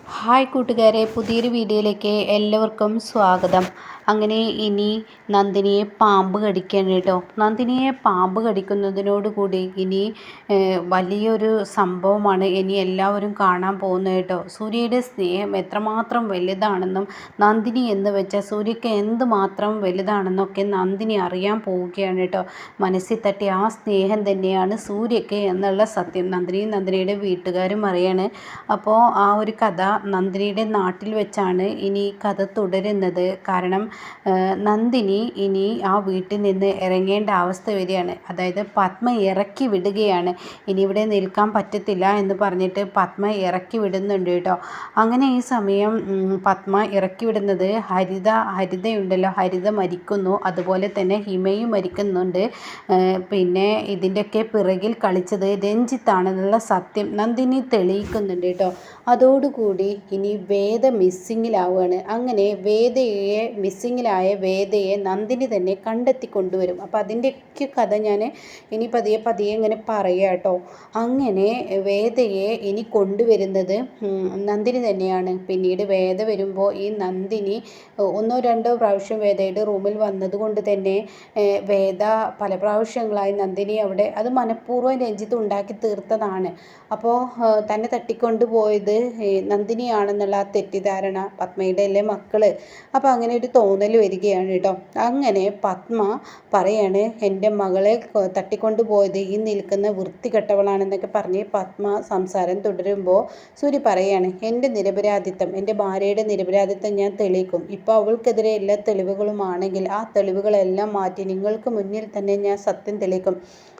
Hi കൂട്ടുകാരെ, പുതിയൊരു വീഡിയോയിലേക്ക് എല്ലാവർക്കും സ്വാഗതം. അങ്ങനെ ഇനി നന്ദിനിയെ പാമ്പ് കടിക്കുകയാണ് കേട്ടോ. നന്ദിനിയെ പാമ്പ് കടിക്കുന്നതിനോടുകൂടി ഇനി വലിയൊരു സംഭവമാണ് ഇനി എല്ലാവരും കാണാൻ പോകുന്നത് കേട്ടോ. സൂര്യയുടെ സ്നേഹം എത്രമാത്രം വലുതാണെന്നും നന്ദിനി എന്ന് വെച്ചാൽ സൂര്യക്ക് എന്തുമാത്രം വലുതാണെന്നൊക്കെ നന്ദിനി അറിയാൻ പോവുകയാണ് കേട്ടോ. മനസ്സിൽ തട്ടി ആ സ്നേഹം തന്നെയാണ് സൂര്യക്ക് എന്നുള്ള സത്യം നന്ദിനിയും നന്ദിനിയുടെ വീട്ടുകാരും അറിയാണ്. അപ്പോൾ ആ ഒരു കഥ നന്ദിനിയുടെ നാട്ടിൽ വെച്ചാണ് ഇനി കഥ തുടരുന്നത്. കാരണം നന്ദിനി ഇനി ആ വീട്ടിൽ നിന്ന് ഇറങ്ങേണ്ട അവസ്ഥ വരികയാണ്. അതായത് പത്മ ഇറക്കി വിടുകയാണ്. ഇനി ഇവിടെ നിൽക്കാൻ പറ്റത്തില്ല എന്ന് പറഞ്ഞിട്ട് പത്മ ഇറക്കി വിടുന്നുണ്ട് കേട്ടോ. അങ്ങനെ ഈ സമയം പത്മ ഇറക്കി വിടുന്നത് ഹരിതയുണ്ടല്ലോ, ഹരിത മരിക്കുന്നു. അതുപോലെ തന്നെ ഹിമയും മരിക്കുന്നുണ്ട്. പിന്നെ ഇതിൻ്റെയൊക്കെ പിറകിൽ കളിച്ചത് രഞ്ജിത്താണെന്നുള്ള സത്യം നന്ദിനി തെളിയിക്കുന്നുണ്ട് കേട്ടോ. അതോടുകൂടി ഇനി വേദ മിസ്സിങ്ങിലാവുകയാണ്. അങ്ങനെ മിസ്സിങ്ങിലായ വേദയെ നന്ദിനി തന്നെ കണ്ടെത്തി കൊണ്ടുവരും. അപ്പോൾ അതിൻ്റെയൊക്കെ കഥ ഞാൻ ഇനി പതിയെ ഇങ്ങനെ പറയാം കേട്ടോ. അങ്ങനെ വേദയെ ഇനി കൊണ്ടുവരുന്നത് നന്ദിനി തന്നെയാണ്. പിന്നീട് വേദ വരുമ്പോൾ ഈ നന്ദിനി ഒന്നോ രണ്ടോ പ്രാവശ്യം വേദയുടെ റൂമിൽ വന്നതുകൊണ്ട് തന്നെ വേദ പല പ്രാവശ്യങ്ങളായി നന്ദിനി അവിടെ അത് മനഃപൂർവ്വം രഞ്ജിത്ത് ഉണ്ടാക്കി തീർത്തതാണ്. അപ്പോൾ തന്നെ തട്ടിക്കൊണ്ടുപോയത് നന്ദിനിയാണെന്നുള്ള ആ തെറ്റിദ്ധാരണ പത്മയുടെ അല്ലേ മക്കള്. അപ്പോൾ അങ്ങനെ ഒരു തോന്നൽ വരികയാണ് കേട്ടോ. അങ്ങനെ പത്മ പറയാണ്, എൻ്റെ മകളെ തട്ടിക്കൊണ്ടു പോയത് ഈ നിൽക്കുന്ന വൃത്തികെട്ടവളാണെന്നൊക്കെ പറഞ്ഞ് പത്മ സംസാരം തുടരുമ്പോൾ സൂര്യ പറയാണ്, എൻ്റെ ഭാര്യയുടെ നിരപരാധിത്വം ഞാൻ തെളിയിക്കും. ഇപ്പോൾ അവൾക്കെതിരെ എല്ലാ തെളിവുകളുമാണെങ്കിൽ ആ തെളിവുകളെല്ലാം മാറ്റി നിങ്ങൾക്ക് മുന്നിൽ തന്നെ ഞാൻ സത്യം തെളിയിക്കും.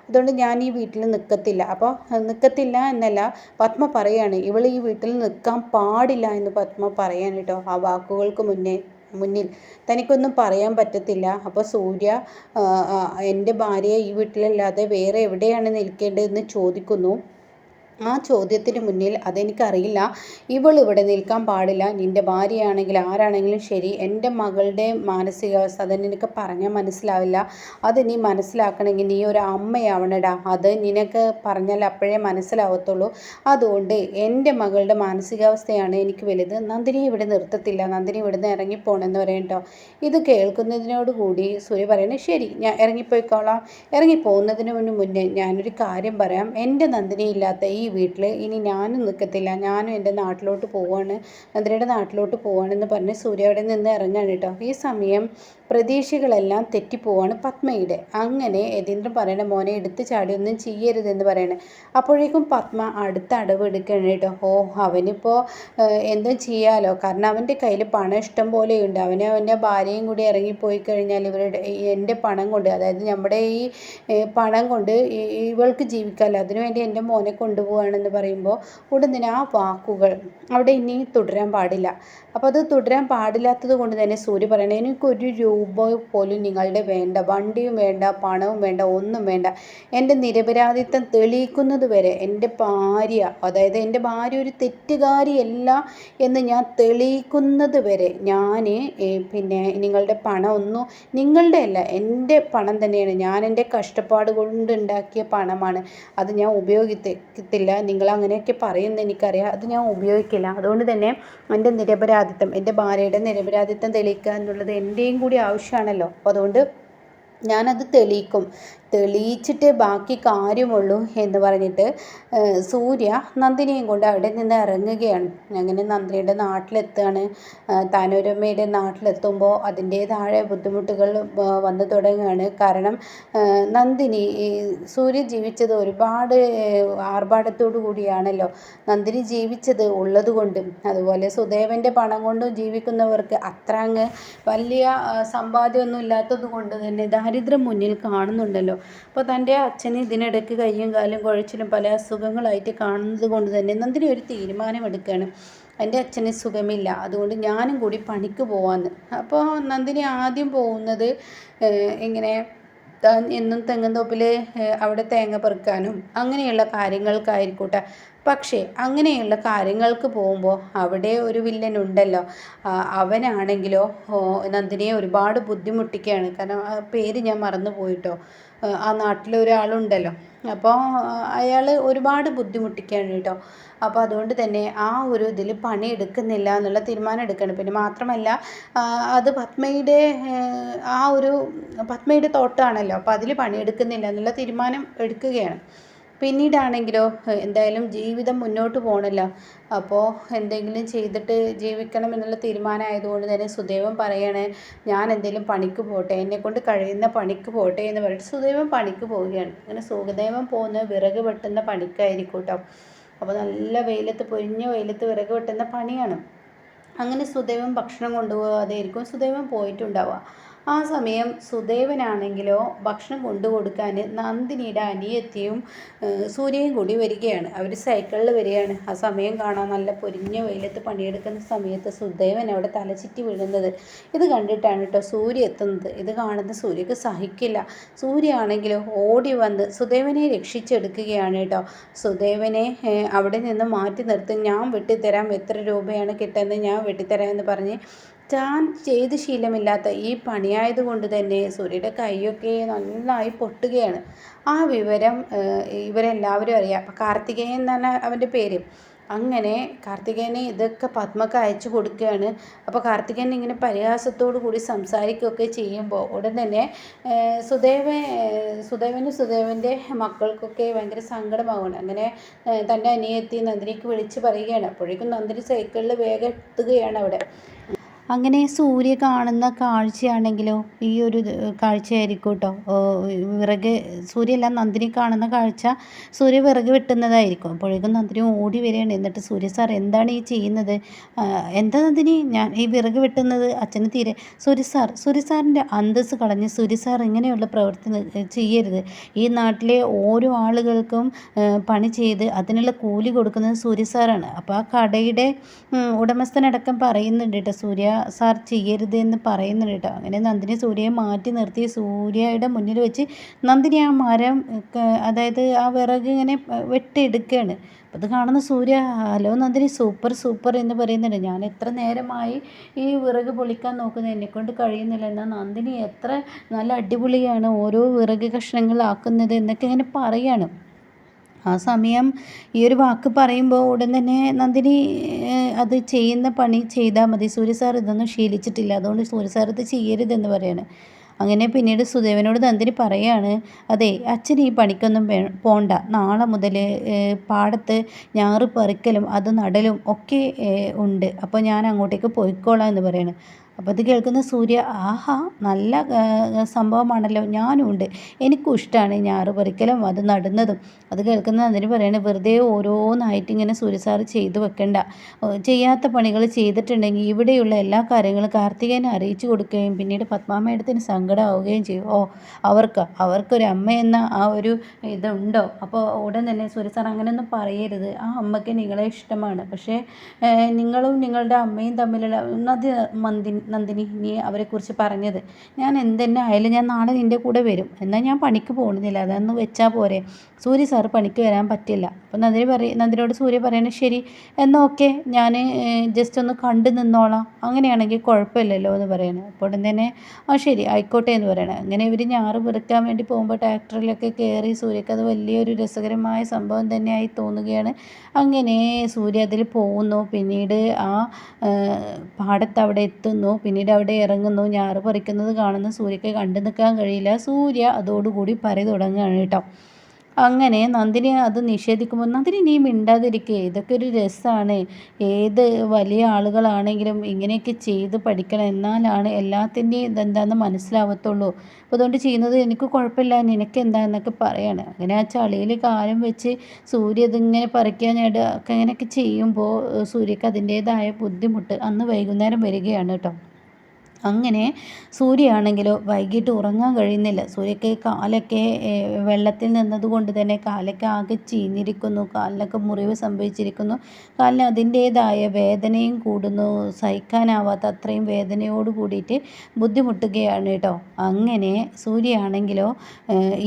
അതുകൊണ്ട് ഞാൻ ഈ വീട്ടിൽ നിൽക്കത്തില്ല. അപ്പോൾ നിൽക്കത്തില്ല എന്നല്ല, പത്മ പറയാണ്, ഇവൾ ഈ വീട്ടിൽ നിൽക്കാൻ പാടില്ല എന്ന് പത്മ പറയാൻ കേട്ടോ. ആ വാക്കുകൾക്ക് മുന്നിൽ തനിക്കൊന്നും പറയാൻ പറ്റത്തില്ല. അപ്പോൾ സൂര്യ എൻ്റെ ഭാര്യയെ ഈ വീട്ടിലല്ലാതെ വേറെ എവിടെയാണ് നിൽക്കേണ്ടതെന്ന് ചോദിക്കുന്നു. ആ ചോദ്യത്തിന് മുന്നിൽ അതെനിക്കറിയില്ല, ഇവൾ ഇവിടെ നിൽക്കാൻ പാടില്ല. നിൻ്റെ ഭാര്യയാണെങ്കിൽ ആരാണെങ്കിലും ശരി, എൻ്റെ മകളുടെ മാനസികാവസ്ഥ അതെനിക്ക് പറഞ്ഞാൽ മനസ്സിലാവില്ല. അത് നീ മനസ്സിലാക്കണമെങ്കിൽ നീ ഒരു അമ്മയാവണടാ. അത് നിനക്ക് പറഞ്ഞാൽ അപ്പോഴേ മനസ്സിലാവത്തുള്ളൂ. അതുകൊണ്ട് എൻ്റെ മകളുടെ മാനസികാവസ്ഥയാണ് എനിക്ക് വലുത്. നന്ദിനി ഇവിടെ നിർത്തത്തില്ല, നന്ദിനി ഇവിടുന്ന് ഇറങ്ങിപ്പോണെന്ന് പറയും കേട്ടോ. ഇത് കേൾക്കുന്നതിനോടുകൂടി സൂര്യ പറയണേ, ശരി ഞാൻ ഇറങ്ങിപ്പോയിക്കോളാം. ഇറങ്ങിപ്പോകുന്നതിന് മുന്നേ ഞാനൊരു കാര്യം പറയാം. എൻ്റെ നന്ദിനി ഇല്ലാത്ത ഈ വീട്ടിൽ ഇനി ഞാനും നിൽക്കത്തില്ല, ഞാനും എൻ്റെ നാട്ടിലോട്ട് പോവാണ്, നന്ദിനിയുടെ നാട്ടിലോട്ട് പോവാണെന്ന് പറഞ്ഞ് സൂര്യ അവിടെ നിന്ന് ഇറങ്ങാണ് കേട്ടോ. ഈ സമയം പ്രതീക്ഷകളെല്ലാം തെറ്റിപ്പോവാണ് പത്മയുടെ. അങ്ങനെ യതീന്ദ്രൻ പറയണ, മോനെ എടുത്ത് ചാടി ഒന്നും ചെയ്യരുതെന്ന് പറയണേ. അപ്പോഴേക്കും പത്മ അടുത്ത അടവ് എടുക്കണം കേട്ടോ. അവനിപ്പോൾ എന്തും ചെയ്യാലോ, കാരണം അവൻ്റെ കയ്യിൽ പണം ഇഷ്ടം പോലെയുണ്ട്. അവൻ്റെ ഭാര്യയും കൂടി ഇറങ്ങിപ്പോയി കഴിഞ്ഞാൽ എൻ്റെ പണം കൊണ്ട്, അതായത് നമ്മുടെ ഈ പണം കൊണ്ട് ഇവൾക്ക് ജീവിക്കാമല്ലോ, അതിനുവേണ്ടി എൻ്റെ മോനെ കൊണ്ടുപോവുകയാണെന്ന് പറയുമ്പോൾ ഉടനെ ആ വാക്കുകൾ അവിടെ ഇനി തുടരാൻ പാടില്ല. അപ്പോൾ അത് തുടരാൻ പാടില്ലാത്തത് കൊണ്ട് തന്നെ സൂര്യ പറയണേ, എനിക്കൊരു രൂപ പോലും നിങ്ങളുടെ വേണ്ട, വണ്ടിയും വേണ്ട, പണവും വേണ്ട, ഒന്നും വേണ്ട. എൻ്റെ നിരപരാധിത്വം തെളിയിക്കുന്നത് വരെ എൻ്റെ ഭാര്യ, അതായത് എൻ്റെ ഭാര്യ ഒരു തെറ്റുകാരിയല്ല എന്ന് ഞാൻ തെളിയിക്കുന്നത് വരെ ഞാൻ പിന്നെ നിങ്ങളുടെ പണം ഒന്നും നിങ്ങളുടെ അല്ല, എൻ്റെ പണം തന്നെയാണ്. ഞാൻ എൻ്റെ കഷ്ടപ്പാട് കൊണ്ടുണ്ടാക്കിയ പണമാണ്. അത് ഞാൻ ഉപയോഗിക്കത്തില്ല. നിങ്ങൾ അങ്ങനെയൊക്കെ പറയുന്നത് എനിക്കറിയാം, അത് ഞാൻ ഉപയോഗിക്കില്ല. അതുകൊണ്ട് തന്നെ എൻ്റെ ഭാര്യയുടെ നിരപരാധിത്വം തെളിയിക്കുക എന്നുള്ളത് എൻ്റെയും കൂടി ആവശ്യമാണല്ലോ. അപ്പോൾ അതുകൊണ്ട് ഞാനത് തെളിയിച്ചിട്ടേ ബാക്കി കാര്യമുള്ളൂ എന്ന് പറഞ്ഞിട്ട് സൂര്യ നന്ദിനിയും കൊണ്ട് അവിടെ നിന്ന് ഇറങ്ങുകയാണ്. അങ്ങനെ നന്ദിനിയുടെ നാട്ടിലെത്തുകയാണ്. താനൂരമ്മയുടെ നാട്ടിലെത്തുമ്പോൾ അതിൻ്റേതായ ബുദ്ധിമുട്ടുകൾ വന്നു തുടങ്ങുകയാണ്. കാരണം നന്ദിനി സൂര്യ ജീവിച്ചത് ഒരുപാട് ആർഭാടത്തോടു കൂടിയാണല്ലോ നന്ദിനി ജീവിച്ചത് ഉള്ളതുകൊണ്ടും, അതുപോലെ സുദേവൻ്റെ പണം കൊണ്ടും ജീവിക്കുന്നവർക്ക് അത്ര അങ്ങ് വലിയ സമ്പാദ്യമൊന്നും ഇല്ലാത്തത് കൊണ്ട് തന്നെ ദാരിദ്ര്യം മുന്നിൽ കാണുന്നുണ്ടല്ലോ. അപ്പോൾ തൻ്റെ അച്ഛന് ഇതിനിടയ്ക്ക് കയ്യും കാലും കുഴച്ചിലും പല അസുഖങ്ങളായിട്ട് കാണുന്നത് കൊണ്ട് തന്നെ നന്ദിനി ഒരു തീരുമാനമെടുക്കുകയാണ്. എൻ്റെ അച്ഛന് സുഖമില്ല, അതുകൊണ്ട് ഞാനും കൂടി പണിക്ക് പോവാന്ന്. അപ്പോൾ നന്ദിനി ആദ്യം പോകുന്നത് ഇങ്ങനെ എന്നും തെങ്ങുംതോപ്പിൽ അവിടെ തേങ്ങ പെറുക്കാനും അങ്ങനെയുള്ള കാര്യങ്ങൾക്കായിരിക്കട്ടെ. പക്ഷേ അങ്ങനെയുള്ള കാര്യങ്ങൾക്ക് പോകുമ്പോൾ അവിടെ ഒരു വില്ലൻ ഉണ്ടല്ലോ. അവനാണെങ്കിലോ നന്ദിനിയെ ഒരുപാട് ബുദ്ധിമുട്ടിക്കുകയാണ്. കാരണം ആ പേര് ഞാൻ മറന്നു പോയിട്ടോ. ആ നാട്ടിലെ ഒരാളുണ്ടല്ലോ, അപ്പോൾ അയാൾ ഒരുപാട് ബുദ്ധിമുട്ടിക്കുകയാണ് കേട്ടോ. അപ്പോൾ അതുകൊണ്ട് തന്നെ ആ ഒരു ഇതിൽ പണി എടുക്കുന്നില്ല എന്നുള്ള തീരുമാനം എടുക്കുകയാണ്. പിന്നെ മാത്രമല്ല അത് പത്മയുടെ തോട്ടമാണല്ലോ, അപ്പോൾ അതിൽ പണിയെടുക്കുന്നില്ല എന്നുള്ള തീരുമാനം എടുക്കുകയാണ്. പിന്നീടാണെങ്കിലോ എന്തായാലും ജീവിതം മുന്നോട്ട് പോകണമല്ലോ, അപ്പോൾ എന്തെങ്കിലും ചെയ്തിട്ട് ജീവിക്കണം എന്നുള്ള തീരുമാനമായതുകൊണ്ട് തന്നെ സുദേവൻ പറയാണ്, ഞാൻ എന്തെങ്കിലും പണിക്ക് പോട്ടെ, എന്നെക്കൊണ്ട് കഴിയുന്ന പണിക്ക് പോട്ടെ എന്ന് പറഞ്ഞിട്ട് സുദേവൻ പണിക്ക് പോവുകയാണ്. അങ്ങനെ സുദേവൻ പോകുന്ന വിറക് വെട്ടുന്ന പണിക്കായിരിക്കും കേട്ടോ. അപ്പോൾ നല്ല വെയിലത്ത്, പൊരിഞ്ഞ വെയിലത്ത് വിറക് വെട്ടുന്ന പണിയാണ്. അങ്ങനെ സുദേവൻ ഭക്ഷണം കൊണ്ടുപോകാതെയായിരിക്കും സുദേവൻ പോയിട്ടുണ്ടാവുക. ആ സമയം സുദേവനാണെങ്കിലോ ഭക്ഷണം കൊണ്ടുകൊടുക്കാൻ നന്ദിനിയുടെ അനിയത്തിയും സൂര്യയും കൂടി വരികയാണ്. അവർ സൈക്കിളിൽ വരികയാണ്. ആ സമയം കാണാൻ നല്ല പൊരിഞ്ഞ വെയിലത്ത് പണിയെടുക്കുന്ന സമയത്ത് സുദേവൻ അവിടെ തലചുറ്റി വീഴുന്നത്. ഇത് കണ്ടിട്ടാണ് കേട്ടോ സൂര്യ എത്തുന്നത്. ഇത് കാണുന്ന സൂര്യക്ക് സഹിക്കില്ല. സൂര്യ ആണെങ്കിലോ ഓടി വന്ന് സുദേവനെ രക്ഷിച്ചെടുക്കുകയാണ് കേട്ടോ. സുദേവനെ അവിടെ നിന്ന് മാറ്റി നിർത്തി, ഞാൻ വെട്ടിത്തരാം, എത്ര രൂപയാണ് കിട്ടുന്നത് ഞാൻ വെട്ടിത്തരാം എന്ന് പറഞ്ഞ് താൻ ചെയ്ത് ശീലമില്ലാത്ത ഈ പണിയായതുകൊണ്ട് തന്നെ സൂര്യയുടെ കൈയൊക്കെ നന്നായി പൊട്ടുകയാണ്. ആ വിവരം ഇവരെല്ലാവരും അറിയാം. അപ്പം കാർത്തികേയൻ എന്നാണ് അവൻ്റെ പേര്. അങ്ങനെ കാർത്തികേയനെ ഇതൊക്കെ പത്മക്ക് അയച്ചു കൊടുക്കുകയാണ്. അപ്പോൾ കാർത്തികേയൻ ഇങ്ങനെ പരിഹാസത്തോടു കൂടി സംസാരിക്കുകയൊക്കെ ചെയ്യുമ്പോൾ ഉടൻ തന്നെ സുദേവൻ്റെ മക്കൾക്കൊക്കെ ഭയങ്കര സങ്കടമാവുകയാണ്. അങ്ങനെ തൻ്റെ അനിയത്തി നന്ദിനിക്ക് വിളിച്ച് പറയുകയാണ്. അപ്പോഴേക്കും നന്ദിനി സൈക്കിളിൽ വേഗം എത്തുകയാണ് അവിടെ. അങ്ങനെ സൂര്യ കാണുന്ന കാഴ്ചയാണെങ്കിലോ ഈ ഒരു കാഴ്ചയായിരിക്കും കേട്ടോ. സൂര്യയല്ല, നന്ദിനി കാണുന്ന കാഴ്ച സൂര്യ വിറക് വെട്ടുന്നതായിരിക്കും. അപ്പോഴേക്കും നന്ദിനി ഓടി വരികയാണ്. എന്നിട്ട് സൂര്യ സാർ എന്താണ് ഈ ചെയ്യുന്നത്? എന്താ നന്ദിനി? ഞാൻ ഈ വിറക് വെട്ടുന്നത് അച്ഛന് തീരെ. സൂര്യ സാറിൻ്റെ അന്തസ്സ് കളഞ്ഞ് സൂര്യ സാർ ഇങ്ങനെയുള്ള പ്രവൃത്തി ചെയ്യരുത്. ഈ നാട്ടിലെ ഓരോ ആളുകൾക്കും പണി ചെയ്ത് അതിനുള്ള കൂലി കൊടുക്കുന്നത് സൂര്യ സാറാണ്. അപ്പോൾ ആ കടയുടെ ഉടമസ്ഥനടക്കം പറയുന്നുണ്ട് കേട്ടോ, സൂര്യ സാർ ചെയ്യരുത് എന്ന് പറയുന്നുണ്ട് കേട്ടോ. അങ്ങനെ നന്ദിനി സൂര്യയെ മാറ്റി നിർത്തി സൂര്യയുടെ മുന്നിൽ വെച്ച് നന്ദിനി ആ മരം, അതായത് ആ വിറക് ഇങ്ങനെ വെട്ടിയെടുക്കുകയാണ്. അപ്പോൾ അത് കാണുന്ന സൂര്യ, ഹലോ നന്ദിനി, സൂപ്പർ എന്ന് പറയുന്നുണ്ട്. ഞാൻ എത്ര നേരമായി ഈ വിറക് പൊളിക്കാൻ നോക്കുന്നത്, എന്നെക്കൊണ്ട് കഴിയുന്നില്ല. എന്നാൽ നന്ദിനി എത്ര നല്ല അടിപൊളിയാണ് ഓരോ വിറക് കഷ്ണങ്ങളാക്കുന്നത് എന്നൊക്കെ ഇങ്ങനെ പറയാണ്. ആ സമയം ഈ ഒരു വാക്ക് പറയുമ്പോൾ ഉടൻ തന്നെ നന്ദിനി അത് ചെയ്യുന്ന പണി ചെയ്താൽ മതി, സൂര്യ സാർ ഇതൊന്നും ശീലിച്ചിട്ടില്ല, അതുകൊണ്ട് സൂര്യ സാർ ഇത് ചെയ്യരുതെന്ന് പറയാണ്. അങ്ങനെ പിന്നീട് സുദേവനോട് നന്ദിനി പറയാണ്, അതെ അച്ഛൻ ഈ പണിക്കൊന്നും പോണ്ട, നാളെ മുതൽ പാടത്ത് ഞാറ് പറിക്കലും അത് നടലും ഒക്കെ ഉണ്ട്, അപ്പോൾ ഞാൻ അങ്ങോട്ടേക്ക് പോയിക്കോളാം എന്ന് പറയാണ്. അപ്പോൾ അത് കേൾക്കുന്ന സൂര്യ, ആഹാ നല്ല സംഭവമാണല്ലോ, ഞാനും ഉണ്ട്, എനിക്കും ഇഷ്ടമാണ് ഞാറ് പറിക്കലും അത് നടുന്നതും. അത് കേൾക്കുന്ന നന്ദിനി പറയാണ്, വെറുതെ ഓരോന്നായിട്ട് ഇങ്ങനെ സൂര്യ സാറ് ചെയ്തു വെക്കണ്ട, ചെയ്യാത്ത പണികൾ ചെയ്തിട്ടുണ്ടെങ്കിൽ ഇവിടെയുള്ള എല്ലാ കാര്യങ്ങളും കാർത്തികേയനെ അറിയിച്ചു കൊടുക്കുകയും പിന്നീട് പത്മാമേടത്തിന് സങ്കടമാവുകയും ചെയ്യും. അവർക്കൊരു അമ്മ എന്ന ആ ഒരു ഇതുണ്ടോ? അപ്പോൾ ഉടൻ തന്നെ സൂര്യ സാർ അങ്ങനെയൊന്നും പറയരുത്, ആ അമ്മയ്ക്ക് നിങ്ങളെ ഇഷ്ടമാണ്, പക്ഷേ നിങ്ങളും നിങ്ങളുടെ അമ്മയും തമ്മിലുള്ള നന്ദിനി നീ അവരെക്കുറിച്ച് പറഞ്ഞത്, ഞാൻ എന്തെന്നെ ആയാലും ഞാൻ നാളെ നിൻ്റെ കൂടെ വരും, എന്നാൽ ഞാൻ പണിക്ക് പോകുന്നില്ല, അതൊന്ന് വെച്ചാൽ പോരെ, സൂര്യ സാറ് പണിക്ക് വരാൻ പറ്റില്ല. അപ്പോൾ നന്ദിനിയോട് സൂര്യ പറയണേ, ശരി എന്നാൽ ഓക്കെ, ഞാൻ ജസ്റ്റ് ഒന്ന് കണ്ടു നിന്നോളാം, അങ്ങനെയാണെങ്കിൽ കുഴപ്പമില്ലല്ലോ എന്ന് പറയണേ. അപ്പോൾ ഉടൻ തന്നെ ശരി ആയിക്കോട്ടെ എന്ന് പറയണേ. അങ്ങനെ ഇവർ ഞാറ് പെറുക്കാൻ വേണ്ടി പോകുമ്പോൾ ട്രാക്ടറിലൊക്കെ കയറി സൂര്യക്ക് അത് വലിയൊരു രസകരമായ സംഭവം തന്നെയായി തോന്നുകയാണ്. അങ്ങനെ സൂര്യ അതിൽ പോകുന്നു. പിന്നീട് ആ പാടത്ത് അവിടെ എത്തുന്നു. പിന്നീട് അവിടെ ഇറങ്ങുന്നു. ഞാറ് പറിക്കുന്നത് കാണുന്ന സൂര്യക്ക് കണ്ടു നിൽക്കാൻ കഴിയില്ല. സൂര്യ അതോടുകൂടി പറി തുടങ്ങുകയാണ് കേട്ടോ. അങ്ങനെ നന്ദിനി അത് നിഷേധിക്കുമ്പോൾ, നന്ദിനി നീ മിണ്ടാതിരിക്കുക, ഇതൊക്കെ ഒരു രസമാണ്, ഏത് വലിയ ആളുകളാണെങ്കിലും ഇങ്ങനെയൊക്കെ ചെയ്ത് പഠിക്കണം, എന്നാലാണ് എല്ലാത്തിൻ്റെയും ഇതെന്താണെന്ന് മനസ്സിലാവത്തുള്ളൂ, അപ്പോൾ അതുകൊണ്ട് ചെയ്യുന്നത് എനിക്ക് കുഴപ്പമില്ല, നിനക്ക് എന്താണെന്നൊക്കെ പറയാണ്. അങ്ങനെ ആ ചളിയിൽ കാലം വെച്ച് സൂര്യ ഇതിങ്ങനെ പറിക്കാനായിട്ട് ഒക്കെ അങ്ങനെയൊക്കെ ചെയ്യുമ്പോൾ സൂര്യക്ക് അതിൻ്റേതായ ബുദ്ധിമുട്ട് അന്ന് വൈകുന്നേരം വരികയാണ് കേട്ടോ. അങ്ങനെ സൂര്യയാണെങ്കിലോ വൈകിട്ട് ഉറങ്ങാൻ കഴിയുന്നില്ല. സൂര്യക്ക് കാലൊക്കെ വെള്ളത്തിൽ നിന്നതുകൊണ്ട് തന്നെ കാലൊക്കെ ആകെ ചീഞ്ഞിരിക്കുന്നു, കാലിനൊക്കെ മുറിവ് സംഭവിച്ചിരിക്കുന്നു, കാലിന് അതിൻ്റേതായ വേദനയും കൂടുന്നു, സഹിക്കാനാവാത്ത അത്രയും വേദനയോട് കൂടിയിട്ട് ബുദ്ധിമുട്ടുകയാണ് കേട്ടോ. അങ്ങനെ സൂര്യയാണെങ്കിലോ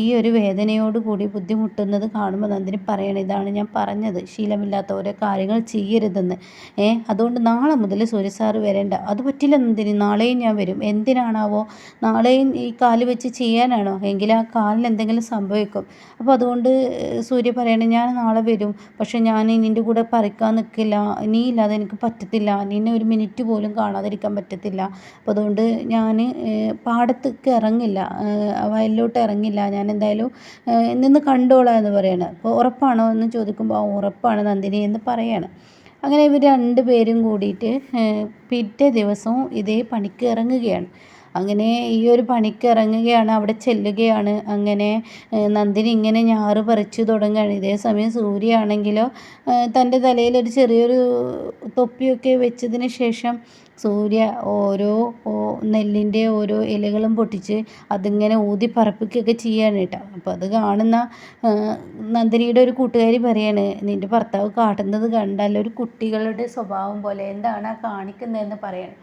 ഈ ഒരു വേദനയോട് കൂടി ബുദ്ധിമുട്ടുന്നത് കാണുമ്പോൾ നന്ദിനി പറയണം, ഇതാണ് ഞാൻ പറഞ്ഞത്, ശീലമില്ലാത്ത ഓരോ കാര്യങ്ങൾ ചെയ്യരുതെന്ന്. അതുകൊണ്ട് നാളെ മുതൽ സൂര്യ സാറ് വരേണ്ട. അത് പറ്റില്ല നന്ദിനി, നാളെയും ഞാൻ വരും. എന്തിനാണാവോ? നാളെയും ഈ കാല് വെച്ച് ചെയ്യാനാണോ? എങ്കിൽ ആ കാലിന് എന്തെങ്കിലും സംഭവിക്കും. അപ്പോൾ അതുകൊണ്ട് സൂര്യ പറയണേ ഞാൻ നാളെ വരും, പക്ഷെ ഞാൻ നിൻ്റെ കൂടെ പറിക്കാൻ നിൽക്കില്ല, നീ ഇല്ലാതെ എനിക്ക് പറ്റത്തില്ല, നിന്നെ ഒരു മിനിറ്റ് പോലും കാണാതിരിക്കാൻ പറ്റത്തില്ല. അപ്പോൾ അതുകൊണ്ട് ഞാൻ പാടത്തേക്ക് ഇറങ്ങില്ല, വയലിലോട്ട് ഇറങ്ങില്ല, ഞാൻ എന്തായാലും നിന്ന് കണ്ടോളാം എന്ന് പറയാണ്. അപ്പോൾ ഉറപ്പാണോ എന്ന് ചോദിക്കുമ്പോൾ ഉറപ്പാണ് നന്ദിനി എന്ന് പറയാണ്. അങ്ങനെ ഇവർ രണ്ടുപേരും കൂടിയിട്ട് പിറ്റേ ദിവസവും ഇതേ പണിക്ക് ഇറങ്ങുകയാണ്. അങ്ങനെ ഈ ഒരു പണിക്ക് ഇറങ്ങുകയാണ്, അവിടെ ചെല്ലുകയാണ്. അങ്ങനെ നന്ദിനി ഇങ്ങനെ ഞാറ് പറിച്ചു തുടങ്ങുകയാണ്. ഇതേ സമയം സൂര്യ ആണെങ്കിലോ തൻ്റെ തലയിൽ ഒരു ചെറിയൊരു തൊപ്പിയൊക്കെ വെച്ചതിന് ശേഷം സൂര്യ ഓരോ നെല്ലിൻ്റെ ഓരോ ഇലകളും പൊട്ടിച്ച് അതിങ്ങനെ ഊതി പറപ്പിക്കുകയൊക്കെ ചെയ്യാണ് കേട്ടോ. അപ്പോൾ അത് കാണുന്ന നന്ദിനിയുടെ ഒരു കൂട്ടുകാരി പറയാണ്, നിൻ്റെ ഭർത്താവ് കാട്ടുന്നത് കണ്ടാൽ ഒരു കുട്ടികളുടെ സ്വഭാവം പോലെ, എന്താണ് ആ കാണിക്കുന്നതെന്ന് പറയാണ്.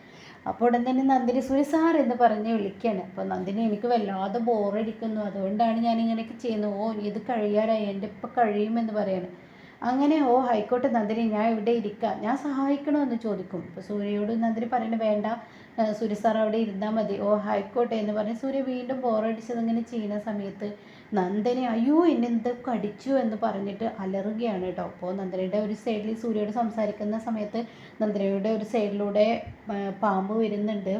അപ്പോൾ ഉടൻ തന്നെ നന്ദിനി സൂര്യ സാർ എന്ന് പറഞ്ഞ് വിളിക്കുകയാണ്. അപ്പോൾ നന്ദിനി എനിക്ക് വല്ലാതെ ബോറടിക്കുന്നു, അതുകൊണ്ടാണ് ഞാൻ ഇങ്ങനെയൊക്കെ ചെയ്യുന്നത്. ഓ ഇത് കഴിയാറായി, എൻ്റെ ഇപ്പം കഴിയുമെന്ന് പറയാണ്. അങ്ങനെ ഓ ആയിക്കോട്ടെ നന്ദിനി, ഞാൻ ഇവിടെ ഇരിക്കാം, ഞാൻ സഹായിക്കണമെന്ന് ചോദിക്കും. അപ്പോൾ സൂര്യയോട് നന്ദിനി പറയുന്നത് വേണ്ട, സൂര്യ സാർ അവിടെ ഇരുന്നാൽ മതി. ഓ ആയിക്കോട്ടെ എന്ന് പറഞ്ഞ് സൂര്യ വീണ്ടും ബോറടിച്ചതിങ്ങനെ ചെയ്യുന്ന സമയത്ത് നന്ദിനി അയ്യോ എന്നെന്ത് കടിച്ചു എന്ന് പറഞ്ഞിട്ട് അലറുകയാണ് കേട്ടോ. അപ്പോൾ നന്ദിനിയുടെ ഒരു സൈഡിൽ സൂര്യയോട് സംസാരിക്കുന്ന സമയത്ത് നന്ദിനിയുടെ ഒരു സൈഡിലൂടെ പാമ്പ് വരുന്നുണ്ട്.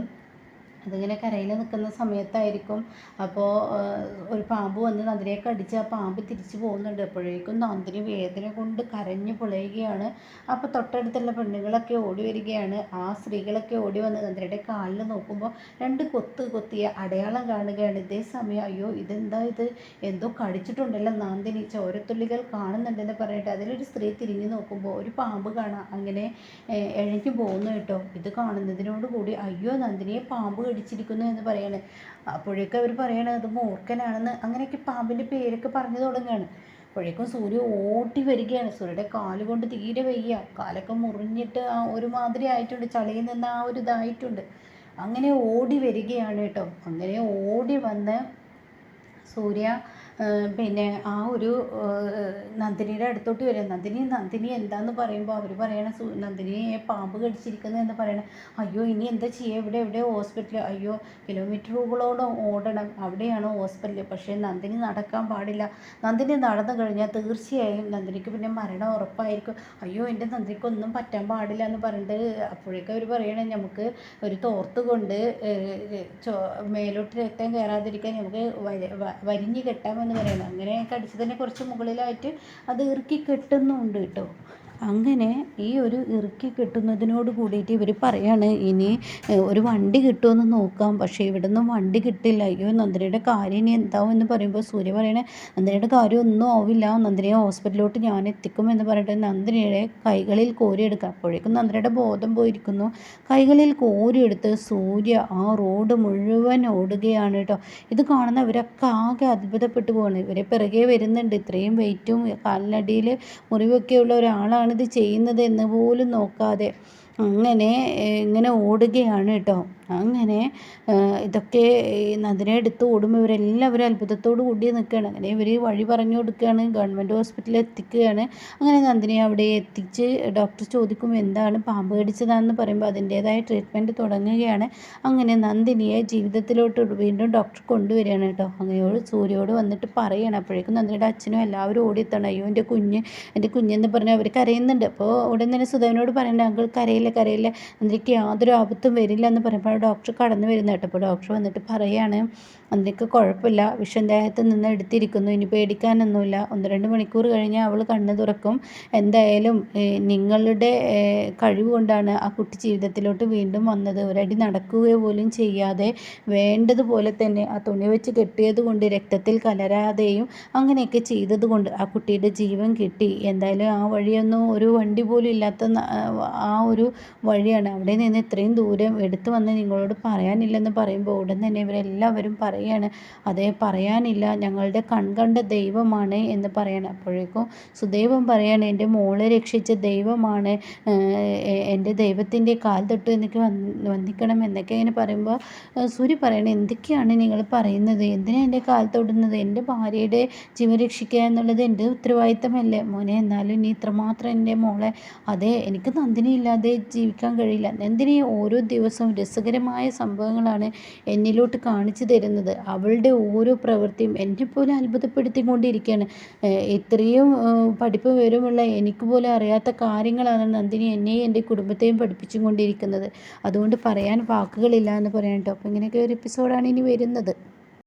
അതിങ്ങനെ കരയിൽ നിൽക്കുന്ന സമയത്തായിരിക്കും അപ്പോൾ ഒരു പാമ്പ് വന്ന് നന്ദിനിയെ കടിച്ച് ആ പാമ്പ് തിരിച്ചു പോകുന്നുണ്ട്. അപ്പോഴേക്കും നന്ദിനി വേദന കൊണ്ട് കരഞ്ഞു പൊളയുകയാണ്. അപ്പോൾ തൊട്ടടുത്തുള്ള പെണ്ണുങ്ങളൊക്കെ ഓടി വരികയാണ്. ആ സ്ത്രീകളൊക്കെ ഓടി വന്ന് നന്ദിനിയുടെ കാലിൽ നോക്കുമ്പോൾ 2 കൊത്തിയ അടയാളം കാണുകയാണ്. ഇതേ സമയം അയ്യോ ഇതെന്താ ഇത്, എന്തോ കടിച്ചിട്ടുണ്ടല്ലോ നന്ദിനി, ചോരത്തുള്ളികൾ കാണുന്നുണ്ടെന്ന് പറഞ്ഞിട്ട് അതിലൊരു സ്ത്രീ തിരിഞ്ഞു നോക്കുമ്പോൾ ഒരു പാമ്പ് കാണാം അങ്ങനെ എഴഞ്ഞു പോകുന്നു കേട്ടോ. ഇത് കാണുന്നതിനോട് കൂടി അയ്യോ നന്ദിനിയെ പാമ്പ് കടിച്ചിരിക്കുന്നു എന്ന് പറയാണ്. അപ്പോഴേക്കും അവർ പറയണത് അത് മൂർഖനാണെന്ന്, അങ്ങനെയൊക്കെ പാമ്പിൻ്റെ പേരൊക്കെ പറഞ്ഞു തുടങ്ങുകയാണ്. അപ്പോഴേക്കും സൂര്യ ഓടി വരികയാണ്. സൂര്യയുടെ കാല് കൊണ്ട് തീരെ വയ്യ, കാലൊക്കെ മുറിഞ്ഞിട്ട് ആ ഒരുമാതിരി ആയിട്ടുണ്ട്, ചളിയിൽ നിന്ന് ആ ഒരു ഇതായിട്ടുണ്ട്. അങ്ങനെ ഓടി വരികയാണ് കേട്ടോ. അങ്ങനെ ഓടി വന്ന് സൂര്യ പിന്നെ ആ ഒരു നന്ദിനിയുടെ അടുത്തോട്ട് വരിക. നന്ദിനി എന്താന്ന് പറയുമ്പോൾ അവർ പറയണ നന്ദിനിയെ പാമ്പ് കടിച്ചിരിക്കുന്നതെന്ന് പറയണേ. അയ്യോ ഇനി എന്താ ചെയ്യുക, ഇവിടെ ഹോസ്പിറ്റൽ, അയ്യോ കിലോമീറ്ററുകളോളം ഓടണം, അവിടെയാണ് ഹോസ്പിറ്റൽ, പക്ഷേ നന്ദിനി നടക്കാൻ പാടില്ല, നന്ദിനി നടന്നു കഴിഞ്ഞാൽ തീർച്ചയായും നന്ദിനിക്ക് പിന്നെ മരണം ഉറപ്പായിരിക്കും, അയ്യോ എൻ്റെ നന്ദിനിക്കൊന്നും പറ്റാൻ പാടില്ല എന്ന് പറഞ്ഞിട്ട് അപ്പോഴേക്കും അവർ പറയണേ നമുക്ക് ഒരു തോർത്ത് കൊണ്ട് മേലോട്ട് രക്തം കയറാതിരിക്കാൻ നമുക്ക് വരിഞ്ഞ് കെട്ടാമെന്ന് പറയണം. അങ്ങനെ കടിച്ചതിനെ കുറച്ച് മുകളിലായിട്ട് അത് ഇറുക്കി കെട്ടുന്നുണ്ട് കേട്ടോ. അങ്ങനെ ഈ ഒരു ഇറുക്കി കെട്ടുന്നതിനോട് കൂടിയിട്ട് ഇവർ പറയാണ് ഇനി ഒരു വണ്ടി കിട്ടുമെന്ന് നോക്കാം, പക്ഷേ ഇവിടെ നിന്നും വണ്ടി കിട്ടില്ല, അയ്യോ നന്ദിനിയുടെ കാര്യം ഇനി എന്താവും എന്ന് പറയുമ്പോൾ സൂര്യ പറയണേ നന്ദിനിയുടെ കാര്യം ഒന്നും ആവില്ല, നന്ദിനിയെ ഹോസ്പിറ്റലിലോട്ട് ഞാൻ എത്തിക്കുമെന്ന് പറഞ്ഞിട്ട് നന്ദിനിയുടെ കൈകളിൽ കോരിയെടുക്കുക. അപ്പോഴേക്കും നന്ദിനിയുടെ ബോധം പോയിരിക്കുന്നു. കൈകളിൽ കോരിയെടുത്ത് സൂര്യ ആ റോഡ് മുഴുവൻ ഓടുകയാണ് കേട്ടോ. ഇത് കാണുന്നവരൊക്കെ ആകെ അത്ഭുതപ്പെട്ടു പോവാണ്. ഇവരെ പിറകെ വരുന്നുണ്ട്, ഇത്രയും വെയിറ്റും കാലിനടിയിൽ മുറിവൊക്കെയുള്ള ഒരാളാണ് ഇത് ചെയ്യുന്നത് എന്ന് പോലും നോക്കാതെ അങ്ങനെ ഇങ്ങനെ ഓടുകയാണ് കേട്ടോ. അങ്ങനെ ഇതൊക്കെ നന്ദിനിയെ എടുത്ത് ഓടുമ്പോൾ ഇവരെല്ലാവരും അത്ഭുതത്തോടു കൂടി നിൽക്കുകയാണ്. അങ്ങനെ ഇവർ വഴി പറഞ്ഞു കൊടുക്കുകയാണ്, ഗവൺമെൻറ് ഹോസ്പിറ്റലിൽ എത്തിക്കുകയാണ്. അങ്ങനെ നന്ദിനിയെ അവിടെ എത്തിച്ച് ഡോക്ടർ ചോദിക്കും എന്താണ് പാമ്പ് കടിച്ചതാണെന്ന് പറയുമ്പോൾ അതിൻ്റേതായ ട്രീറ്റ്മെൻറ്റ് തുടങ്ങുകയാണ്. അങ്ങനെ നന്ദിനിയെ ജീവിതത്തിലോട്ട് വീണ്ടും ഡോക്ടർ കൊണ്ടുവരികയാണ് കേട്ടോ. അങ്ങനെ സൂര്യയോട് വന്നിട്ട് പറയണം. അപ്പോഴേക്കും നന്ദിനിയുടെ അച്ഛനും എല്ലാവരും ഓടിയെത്തണം. അയ്യോ എൻ്റെ കുഞ്ഞെന്ന് പറഞ്ഞാൽ അവർ കരയുന്നുണ്ട്. അപ്പോൾ ഉടൻ തന്നെ സുധേവനോട് പറയണ്ട അങ്കിൾ കരയില്ല നന്ദിനിക്ക് യാതൊരു ആപത്തും വരില്ല എന്ന് പറയുമ്പോൾ ഡോക്ടർ കടന്നു വരുന്ന കേട്ടോ. അപ്പോൾ ഡോക്ടർ വന്നിട്ട് പറയാണ് നന്ദിനിക്ക് കുഴപ്പമില്ല, വിഷം ദേഹത്ത് നിന്ന് എടുത്തിരിക്കുന്നു, ഇനി പേടിക്കാനൊന്നുമില്ല, 1-2 മണിക്കൂർ കഴിഞ്ഞാൽ അവൾ കണ്ണ് തുറക്കും, എന്തായാലും നിങ്ങളുടെ കഴിവ് കൊണ്ടാണ് ആ കുട്ടി ജീവിതത്തിലോട്ട് വീണ്ടും വന്നത്, ഒരടി നടക്കുക പോലും ചെയ്യാതെ വേണ്ടതുപോലെ തന്നെ ആ തുണി വെച്ച് കെട്ടിയത് കൊണ്ട് രക്തത്തിൽ കലരാതെയും അങ്ങനെയൊക്കെ ചെയ്തത് കൊണ്ട് ആ കുട്ടിയുടെ ജീവൻ കിട്ടി, എന്തായാലും ആ വഴിയൊന്നും ഒരു വണ്ടി പോലും ഇല്ലാത്ത ആ ഒരു വഴിയാണ്, അവിടെ നിന്ന് ഇത്രയും ദൂരം എടുത്തു വന്ന് നിങ്ങളോട് പറയാനില്ലെന്ന് പറയുമ്പോൾ ഉടൻ തന്നെ ഇവരെല്ലാവരും പറയാണ് അതേ പറയാനില്ല, ഞങ്ങളുടെ കൺകണ്ട ദൈവമാണ് എന്ന് പറയണം. അപ്പോഴേക്കും സുദൈവം പറയാണ് എൻ്റെ മോളെ രക്ഷിച്ച ദൈവമാണ്, എൻ്റെ ദൈവത്തിൻ്റെ കാൽ തൊട്ട് എനിക്ക് വന്ദിക്കണം എന്നൊക്കെ ഇങ്ങനെ പറയുമ്പോൾ സൂര്യ പറയണേ എന്തൊക്കെയാണ് നിങ്ങൾ പറയുന്നത്, എന്തിനാണ് എൻ്റെ കാൽ തൊടുന്നത്, എൻ്റെ ഭാര്യയുടെ ജീവൻ രക്ഷിക്കുക എന്നുള്ളത് എൻ്റെ ഉത്തരവാദിത്തമല്ലേ മോനെ, എന്നാലും നീ ഇത്രമാത്രം എൻ്റെ മോളെ, അതെ എനിക്ക് നന്ദിനി ഇല്ലാതെ ജീവിക്കാൻ കഴിയില്ല. നന്ദിനി ഓരോ ദിവസവും രസകരമായ സംഭവങ്ങളാണ് എന്നിലോട്ട് കാണിച്ചു തരുന്നത്. അവളുടെ ഓരോ പ്രവൃത്തിയും എന്നെപ്പോലെ അത്ഭുതപ്പെടുത്തിക്കൊണ്ടിരിക്കുകയാണ്. ഇത്രയും പഠിപ്പ് വിവരമുള്ള എനിക്ക് പോലും അറിയാത്ത കാര്യങ്ങളാണ് നന്ദിനി എന്നെയും എൻ്റെ കുടുംബത്തെയും പഠിപ്പിച്ചും കൊണ്ടിരിക്കുന്നത്. അതുകൊണ്ട് പറയാൻ വാക്കുകളില്ല എന്ന് പറയാം കേട്ടോ. അപ്പോൾ ഇങ്ങനെയൊക്കെ ഒരു എപ്പിസോഡാണ് ഇനി വരുന്നത്.